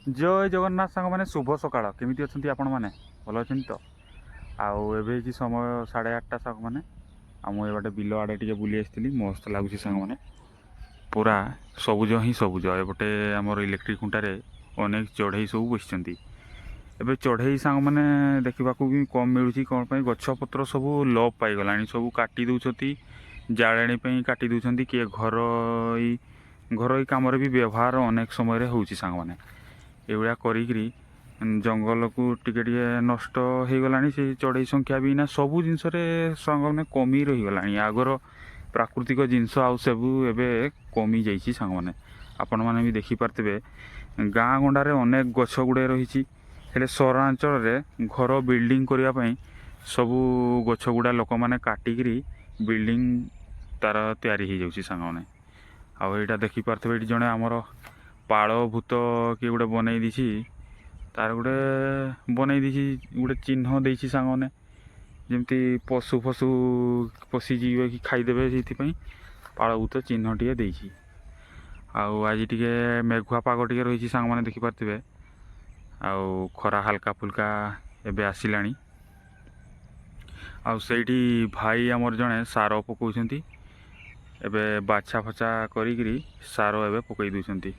जय जगन्नाथ सांग मैंने शुभ सकाळ केमी अच्छा आपण मैंने भल अच्छा तो आउ समय 8:30 सांग मैंने मुझे बाटे बिल आड़े टे बुली आसती मस्त लगुच सांग मैंने पूरा सबुज ही सबुज एपटे आमर इलेक्ट्रिक खुंटारे अनेक चढ़ई सब बसी एबे चढ़ई सांग मैंने देखा भी कम मिलूँ कौन गछपत्र सब लोप पाईगला सब काटी दौरान जाड़े काटी दौरान किए घर कम भी व्यवहार अनेक समय हो सांग मैंने एभलिया करी जंगल को टिके नष्ट हो गला से चढ़ई संख्या भी ना सबू जिनस मैंने कमी रहीगला आगर प्राकृतिक जिनस आउ सब एवं कमी जाइए सांग मैंने आपण मैंने भी देखिपारे गाँ गंडारे अनेक गछ गुड़े रही सहरांचल घर बिल्डिंग करने सबू गछ गुड़ा लोक मैंने काटिक बिल्डिंग तार तैयारी हो सांग मैंने आईटा देखिपारे जड़े आमर पाल भूत किए गोटे बनई दी तार गोटे बनई दी गोटे चिन्ह दे सांग मैंने जमती पशु फशु पशिजी कि खाईदे से पाल भूत चिन्ह टे दे आज टे मेघुआ पाग टे रही सांग मैंने देखिपारे आउ खरा हाल्का फुल्का एबे आसिलानी आउ सेठी भाई आमर जड़े सार पकाउछंती एबे बाछा फछा करी सार एबे पकई दउछंती।